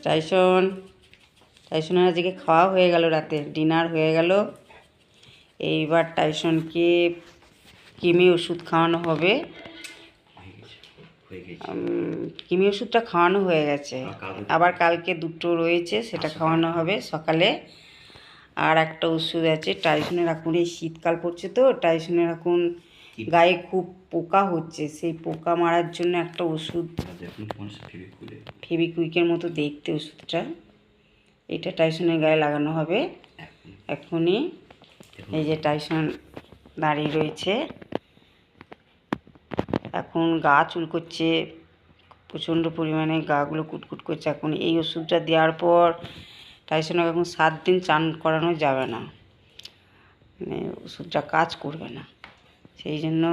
Tyson টাইসনের আজকে খাওয়া হয়ে গেল, রাতে ডিনার হয়ে গেল। এইবার টাইসনকে কৃমি ওষুধ খাওয়ানো হবে। কৃমি ওষুধটা খাওয়ানো হয়ে গেছে, আবার কালকে দুটো রয়েছে, সেটা খাওয়ানো হবে সকালে। আর একটা ওষুধ আছে টাইসনের। এখন এই শীতকাল পড়ছে তো, টাইসনের এখন গায়ে খুব পোকা হচ্ছে, সেই পোকা মারার জন্য একটা ওষুধ, ফেবিকুইকের মতো দেখতে ওষুধটা, এটা টাইসনের গায়ে লাগানো হবে এখনই। এই যে টাইসন দাঁড়িয়ে রয়েছে, এখন গা চুলকোচ্ছে প্রচণ্ড পরিমাণে, গাগুলো কুটকুট করছে। এখন এই ওষুধটা দেওয়ার পর টাইসনকে এখন 7 দিন চান করানো যাবে না, মানে ওষুধটা কাজ করবে না। সেই জন্য